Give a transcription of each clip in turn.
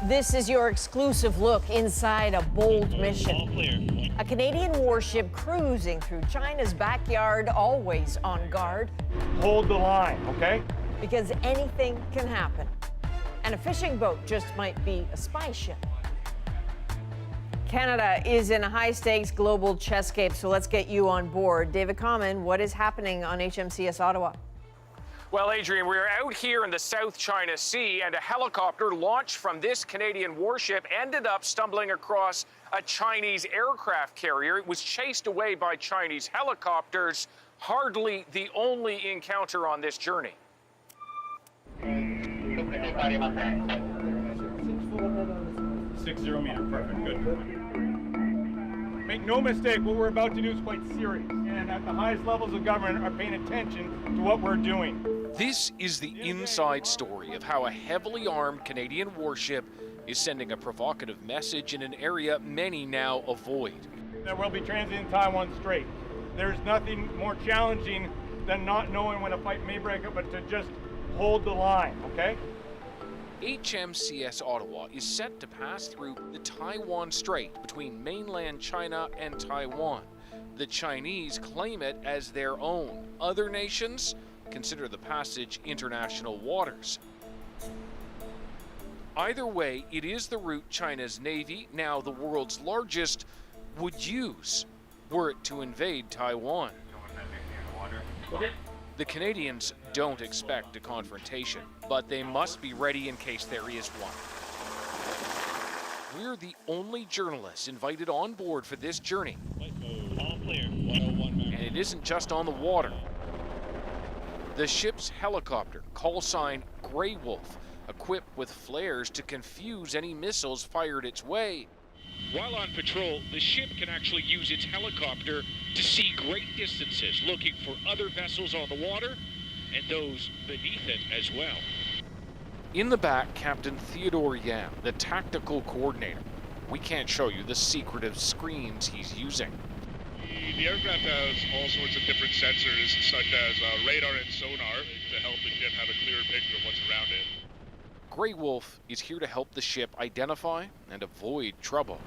This is your exclusive look inside a bold mission. A Canadian warship cruising through China's backyard, always on guard. Hold the line, okay? Because anything can happen. And a fishing boat just might be a spy ship. Canada is in a high-stakes global chess game, so let's get you on board. David Common, what is happening on HMCS Ottawa? Well, Adrienne, we're out here in the South China Sea, and a helicopter launched from this Canadian warship ended up stumbling across a Chinese aircraft carrier. It was chased away by Chinese helicopters. Hardly the only encounter on this journey. 60 meter, perfect, good. Make no mistake, what we're about to do is quite serious. And at the highest levels of government are paying attention to what we're doing. This is the inside story of how a heavily armed Canadian warship is sending a provocative message in an area many now avoid. That we'll be transiting Taiwan Strait. There's nothing more challenging than not knowing when a fight may break up, but to just hold the line, okay? HMCS Ottawa is set to pass through the Taiwan Strait between mainland China and Taiwan. The Chinese claim it as their own. Other nations consider the passage international waters. Either way, it is the route China's Navy, now the world's largest, would use were it to invade Taiwan. The Canadians don't expect a confrontation, but they must be ready in case there is one. We're the only journalists invited on board for this journey. And it isn't just on the water. The ship's helicopter, call sign Grey Wolf, equipped with flares to confuse any missiles fired its way. While on patrol, the ship can actually use its helicopter to see great distances, looking for other vessels on the water and those beneath it as well. In the back, Captain Theodore Yam, the tactical coordinator. We can't show you the secretive screens he's using. The aircraft has all sorts of different sensors, such as radar and sonar, to help again have a clearer picture of what's around it. Grey Wolf is here to help the ship identify and avoid trouble.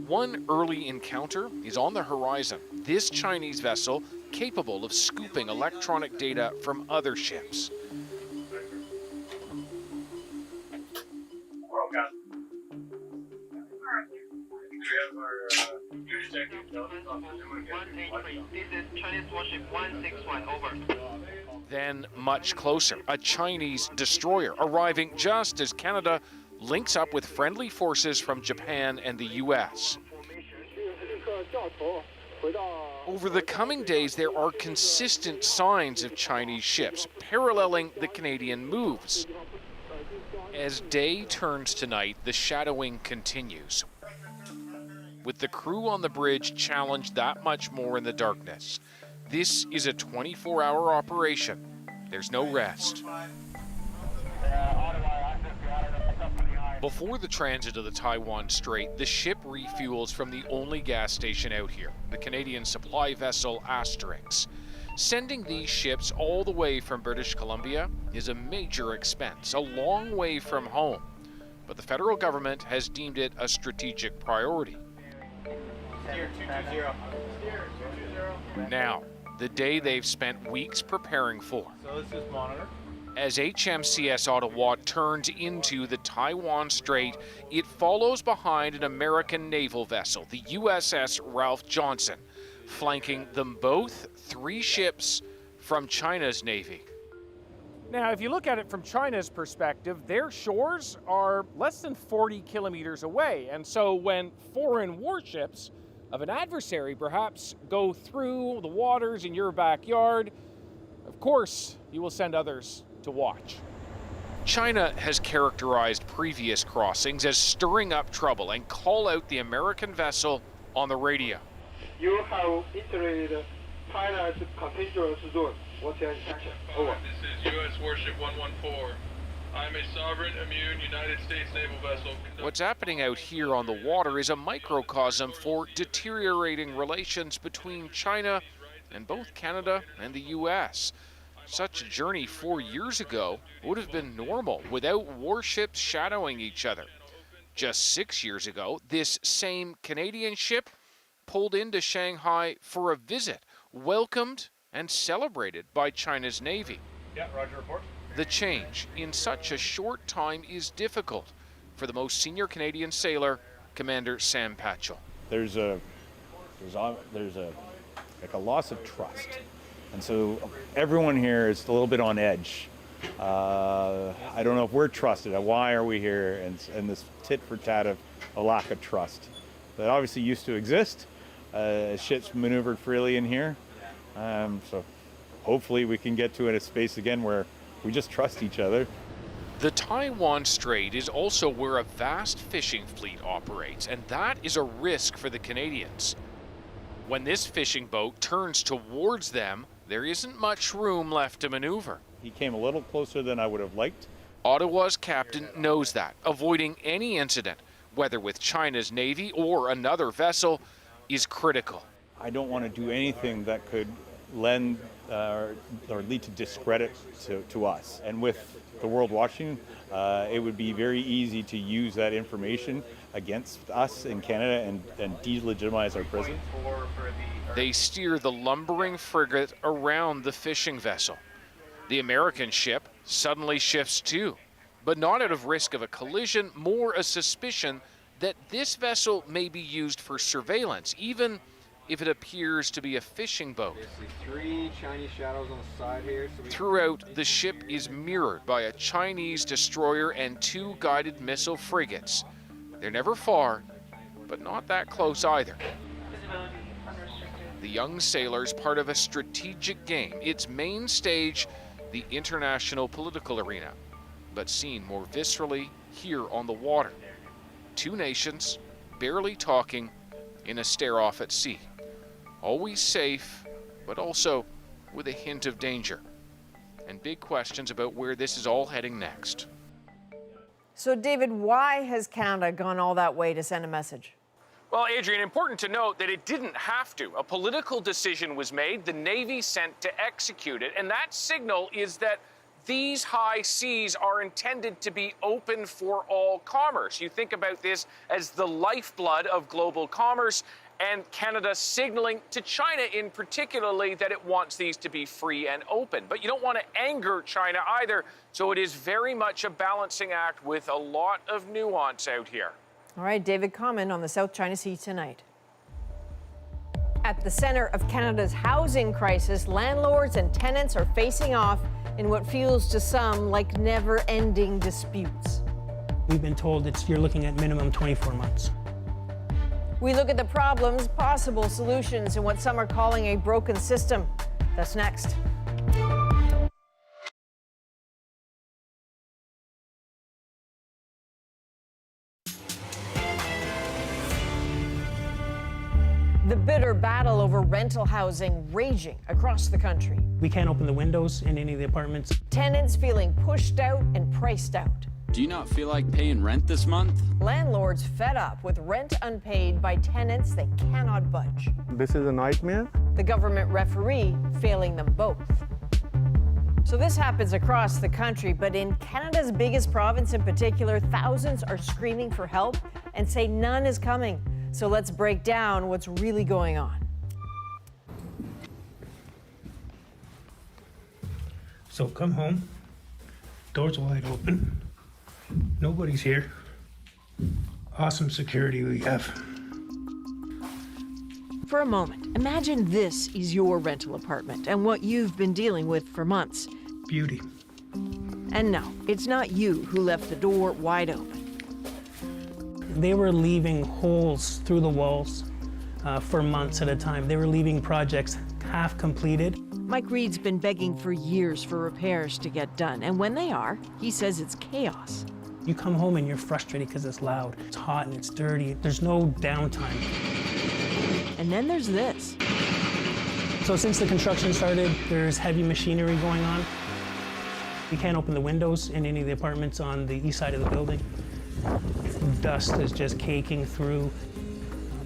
One early encounter is on the horizon. This Chinese vessel capable of scooping electronic data from other ships. This is Chinese warship 161, over. Then, much closer, a Chinese destroyer arriving just as Canada links up with friendly forces from Japan and the US. Over the coming days, there are consistent signs of Chinese ships paralleling the Canadian moves. As day turns to night, the shadowing continues, with the crew on the bridge challenged that much more in the darkness. This is a 24-hour operation. There's no rest. Before the transit of the Taiwan Strait, the ship refuels from the only gas station out here, the Canadian supply vessel Asterix. Sending these ships all the way from British Columbia is a major expense, a long way from home. But the federal government has deemed it a strategic priority. Steer 220. Steer 220. Now, the day they've spent weeks preparing for. So let's just monitor. As HMCS Ottawa turns into the Taiwan Strait, it follows behind an American naval vessel, the USS Ralph Johnson, flanking them both 3 ships from China's Navy. Now, if you look at it from China's perspective, their shores are less than 40 kilometers away. And so when foreign warships of an adversary perhaps go through the waters in your backyard, of course, you will send others to watch. China has characterized previous crossings as stirring up trouble and call out the American vessel on the radio. You have entered China's contiguous zone. What's your intention? Over. This is U.S. Warship 114. I'm a sovereign, immune United States naval vessel. What's happening out here on the water is a microcosm for deteriorating relations between China and both Canada and the U.S. Such a journey 4 years ago would have been normal without warships shadowing each other. Just 6 years ago, this same Canadian ship pulled into Shanghai for a visit, welcomed and celebrated by China's Navy. Yeah, Roger, report. The change in such a short time is difficult for the most senior Canadian sailor, Commander Sam Patchell. There's a loss of trust, and so everyone here is a little bit on edge. I don't know if we're trusted. Why are we here? And this tit for tat of a lack of trust that obviously used to exist. Ships maneuvered freely in here, so hopefully we can get to a space again where we just trust each other. The Taiwan Strait is also where a vast fishing fleet operates, and that is a risk for the Canadians. When this fishing boat turns towards them, there isn't much room left to maneuver. He came a little closer than I would have liked. Ottawa's captain knows that. Avoiding any incident, whether with China's Navy or another vessel, is critical. I don't want to do anything that could lend or lead to discredit to us. And with the world watching, it would be very easy to use that information against us in Canada and delegitimize our presence. They steer the lumbering frigate around the fishing vessel. The American ship suddenly shifts too, but not out of risk of a collision, more a suspicion that this vessel may be used for surveillance, even if it appears to be a fishing boat. Three Chinese shadows on the side here. Throughout, the ship is mirrored by a Chinese destroyer and 2 guided missile frigates. They're never far, but not that close either. The young sailor's part of a strategic game, its main stage, the international political arena, but seen more viscerally here on the water. 2 nations, barely talking, in a stare-off at sea. Always safe, but also with a hint of danger. And big questions about where this is all heading next. So, David, why has Canada gone all that way to send a message? Well, Adrienne, important to note that it didn't have to. A political decision was made, the Navy sent to execute it, and that signal is that these high seas are intended to be open for all commerce. You think about this as the lifeblood of global commerce, and Canada signaling to China in particularly that it wants these to be free and open. But you don't want to anger China either, so it is very much a balancing act with a lot of nuance out here. All right, David, comment on the South China Sea tonight. At the center of Canada's housing crisis, landlords and tenants are facing off in what feels to some like never-ending disputes. We've been told you're looking at minimum 24 months. We look at the problems, possible solutions, and what some are calling a broken system. That's next. The bitter battle over rental housing raging across the country. We can't open the windows in any of the apartments. Tenants feeling pushed out and priced out. Do you not feel like paying rent this month? Landlords fed up with rent unpaid by tenants that cannot budge. This is a nightmare. The government referee failing them both. So this happens across the country, but in Canada's biggest province in particular, thousands are screaming for help and say none is coming. So let's break down what's really going on. So come home, doors wide open, nobody's here. Awesome security we have. For a moment, imagine this is your rental apartment and what you've been dealing with for months. Beauty. And no, it's not you who left the door wide open. They were leaving holes through the walls for months at a time. They were leaving projects half completed. Mike Reed's been begging for years for repairs to get done, and when they are, he says it's chaos. You come home and you're frustrated because it's loud, it's hot and it's dirty. There's no downtime. And then there's this. So since the construction started, there's heavy machinery going on. We can't open the windows in any of the apartments on the east side of the building. Dust is just caking through.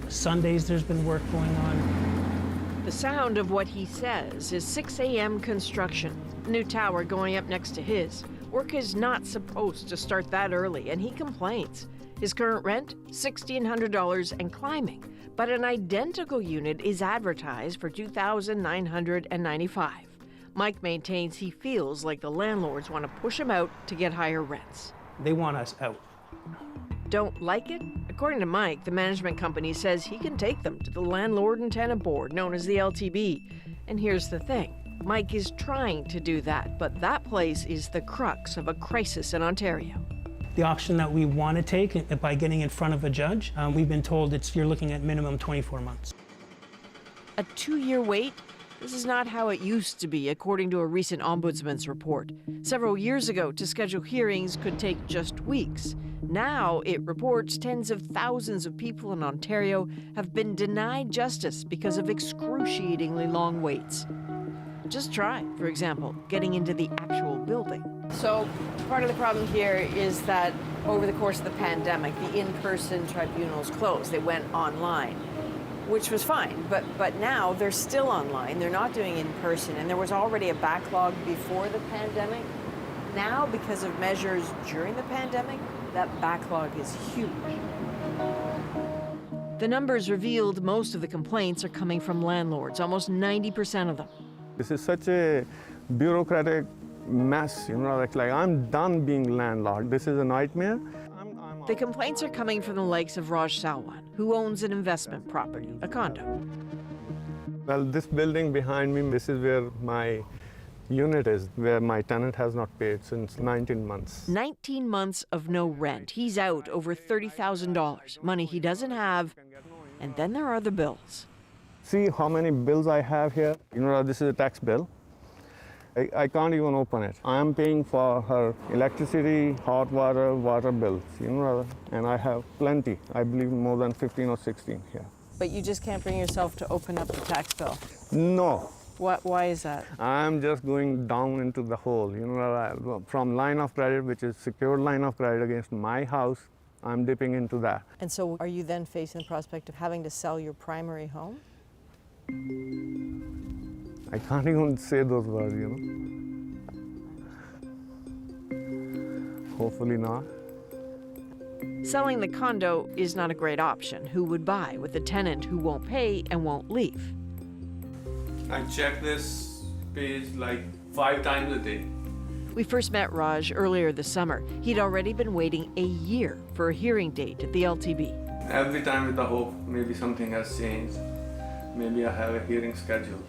Sundays there's been work going on. The sound of what he says is 6 a.m. construction. The new tower going up next to his. Work is not supposed to start that early, and he complains. His current rent, $1,600 and climbing. But an identical unit is advertised for $2,995. Mike maintains he feels like the landlords want to push him out to get higher rents. They want us out. Don't like it? According to Mike, the management company says he can take them to the Landlord-tenant board, known as the LTB. And here's the thing. Mike is trying to do that, but that place is the crux of a crisis in Ontario. The option that we want to take by getting in front of a judge, we've been told you're looking at minimum 24 months. A 2-year wait? This is not how it used to be, according to a recent ombudsman's report. Several years ago, to schedule hearings could take just weeks. Now, it reports tens of thousands of people in Ontario have been denied justice because of excruciatingly long waits. Just try, for example, getting into the actual building. So, part of the problem here is that over the course of the pandemic, the in-person tribunals closed. They went online, which was fine, but now they're still online. They're not doing in person, and there was already a backlog before the pandemic. Now, because of measures during the pandemic, that backlog is huge. The numbers revealed most of the complaints are coming from landlords, almost 90% of them. This is such a bureaucratic mess, like I'm done being landlord. This is a nightmare. The complaints are coming from the likes of Raj Salwan, who owns an investment property, a condo. Well, this building behind me, this is where my unit is, where my tenant has not paid since 19 months. 19 months of no rent. He's out over $30,000, money he doesn't have, and then there are the bills. See how many bills I have here? This is a tax bill. I can't even open it. I am paying for her electricity, hot water, water bills, and I have plenty. I believe more than 15 or 16 here. But you just can't bring yourself to open up the tax bill? No. Why is that? I'm just going down into the hole, from line of credit, which is secured line of credit against my house, I'm dipping into that. And so are you then facing the prospect of having to sell your primary home? I can't even say those words, Hopefully not. Selling the condo is not a great option. Who would buy with a tenant who won't pay and won't leave? I check this page like 5 times a day. We first met Raj earlier this summer. He'd already been waiting a year for a hearing date at the LTB. Every time with the hope maybe something has changed. Maybe I have a hearing scheduled.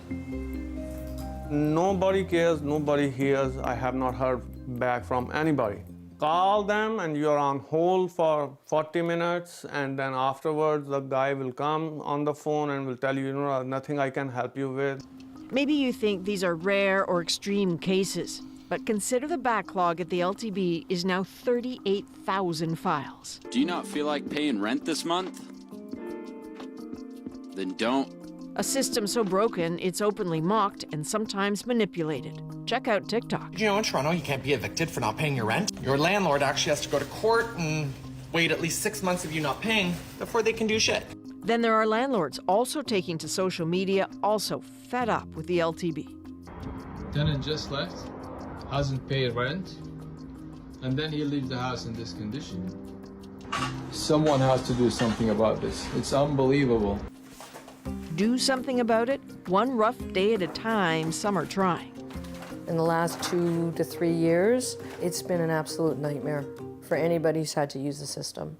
Nobody cares, nobody hears. I have not heard back from anybody. Call them and you're on hold for 40 minutes, and then afterwards the guy will come on the phone and will tell you, nothing I can help you with. Maybe you think these are rare or extreme cases, but consider the backlog at the LTB is now 38,000 files. Do you not feel like paying rent this month? Then don't. A system so broken, it's openly mocked and sometimes manipulated. Check out TikTok. In Toronto, you can't be evicted for not paying your rent. Your landlord actually has to go to court and wait at least 6 months of you not paying before they can do shit. Then there are landlords also taking to social media, also fed up with the LTB. Tenant just left, hasn't paid rent, and then he leaves the house in this condition. Someone has to do something about this. It's unbelievable. Do something about it? One rough day at a time, some are trying. In the last 2 to 3 years, it's been an absolute nightmare for anybody who's had to use the system.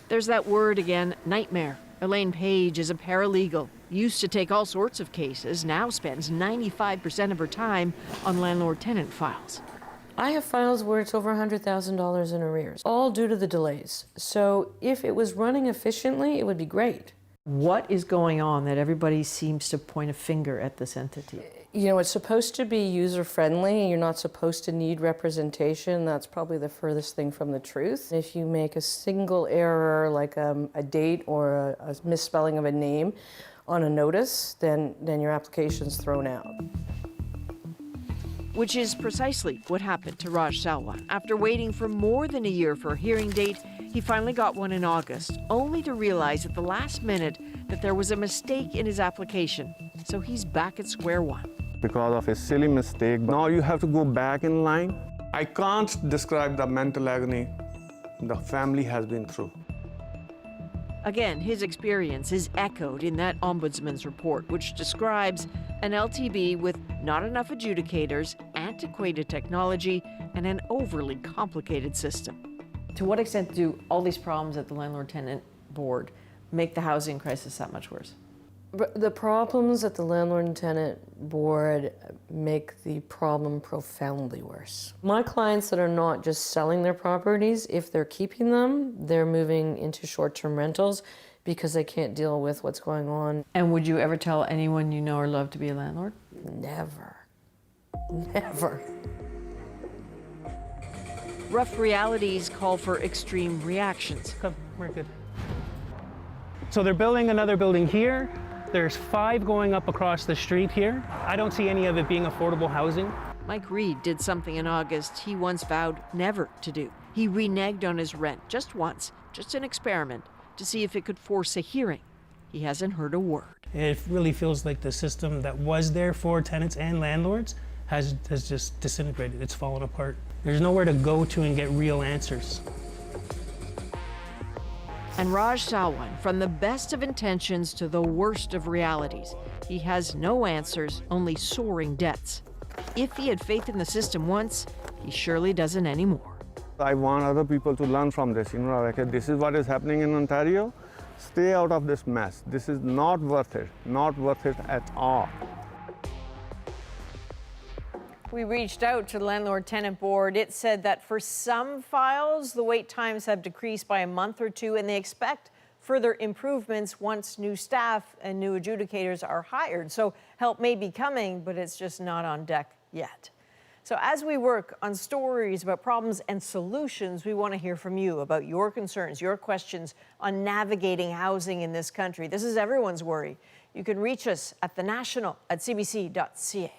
There's that word again, nightmare. Elaine Page is a paralegal, used to take all sorts of cases, now spends 95% of her time on landlord-tenant files. I have files where it's over $100,000 in arrears, all due to the delays. So if it was running efficiently, it would be great. What is going on that everybody seems to point a finger at this entity? It's supposed to be user-friendly. You're not supposed to need representation. That's probably the furthest thing from the truth. If you make a single error, like a date or a misspelling of a name on a notice, then your application's thrown out. Which is precisely what happened to Raj Salwan. After waiting for more than a year for a hearing date, he finally got one in August, only to realize at the last minute that there was a mistake in his application. So he's back at square one. because of a silly mistake. Now you have to go back in line. I can't describe the mental agony the family has been through. Again, his experience is echoed in that ombudsman's report, which describes an LTB with not enough adjudicators, antiquated technology, and an overly complicated system. To what extent do all these problems at the Landlord-tenant board make the housing crisis that much worse? The problems at the Landlord-tenant board make the problem profoundly worse. My clients that are not just selling their properties, if they're keeping them, they're moving into short-term rentals because they can't deal with what's going on. And would you ever tell anyone you know or love to be a landlord? Never. Never. Rough realities call for extreme reactions. Come, we're good. So they're building another building here. There's 5 going up across the street here. I don't see any of it being affordable housing. Mike Reed did something in August he once vowed never to do. He reneged on his rent just once, just an experiment, to see if it could force a hearing. He hasn't heard a word. It really feels like the system that was there for tenants and landlords has just disintegrated. It's fallen apart. There's nowhere to go to and get real answers. And Raj Salwan, from the best of intentions to the worst of realities, he has no answers, only soaring debts. If he had faith in the system once, he surely doesn't anymore. I want other people to learn from this. Like, this is what is happening in Ontario. Stay out of this mess. This is not worth it at all. We reached out to the Landlord-tenant board. It said that for some files, the wait times have decreased by a month or 2, and they expect further improvements once new staff and new adjudicators are hired. So help may be coming, but it's just not on deck yet. So as we work on stories about problems and solutions, we want to hear from you about your concerns, your questions on navigating housing in this country. This is everyone's worry. You can reach us at thenational@cbc.ca.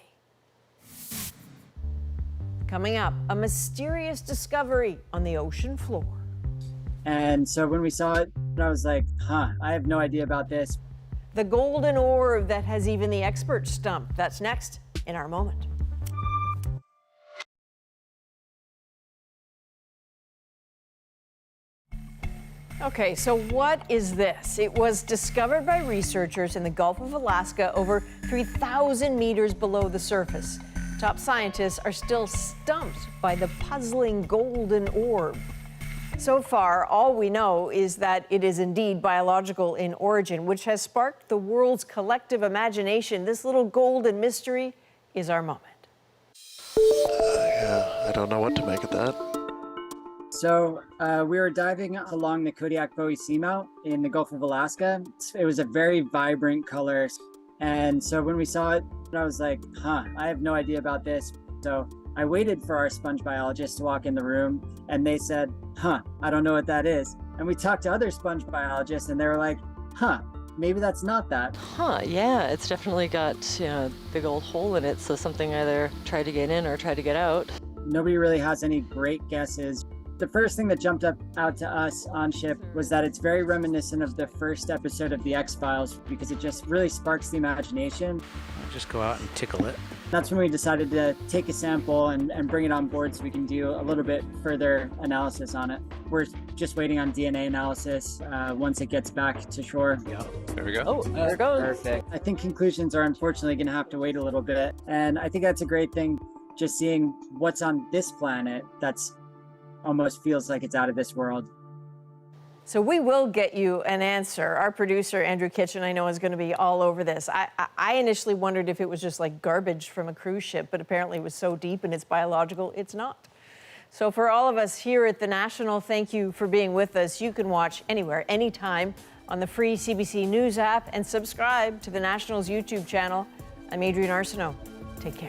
Coming up, a mysterious discovery on the ocean floor. And so when we saw it, I was like, I have no idea about this. The golden orb that has even the experts stumped. That's next in our moment. Okay, so what is this? It was discovered by researchers in the Gulf of Alaska over 3,000 meters below the surface. Top scientists are still stumped by the puzzling golden orb. So far, all we know is that it is indeed biological in origin, which has sparked the world's collective imagination. This little golden mystery is our moment. Yeah, I don't know what to make of that. So we were diving along the Kodiak-Bowie Seamount in the Gulf of Alaska. It was a very vibrant color. And so when we saw it, I was like, I have no idea about this. So I waited for our sponge biologist to walk in the room, and they said, I don't know what that is. And we talked to other sponge biologists, and they were like, maybe that's not that. Yeah, it's definitely got a big old hole in it, so something either tried to get in or tried to get out. Nobody really has any great guesses. The first thing that jumped out to us on ship was that it's very reminiscent of the first episode of The X-Files because it just really sparks the imagination. I'll just go out and tickle it. That's when we decided to take a sample and bring it on board so we can do a little bit further analysis on it. We're just waiting on DNA analysis once it gets back to shore. There we go. Oh, there it goes. Perfect. I think conclusions are unfortunately going to have to wait a little bit. And I think that's a great thing, just seeing what's on this planet that's almost feels like it's out of this world. So we will get you an answer. Our producer, Andrew Kitchen, I know is going to be all over this. I initially wondered if it was just like garbage from a cruise ship, but apparently it was so deep and it's biological, it's not. So for all of us here at The National, thank you for being with us. You can watch anywhere, anytime on the free CBC News app and subscribe to The National's YouTube channel. I'm Adrienne Arsenault. Take care.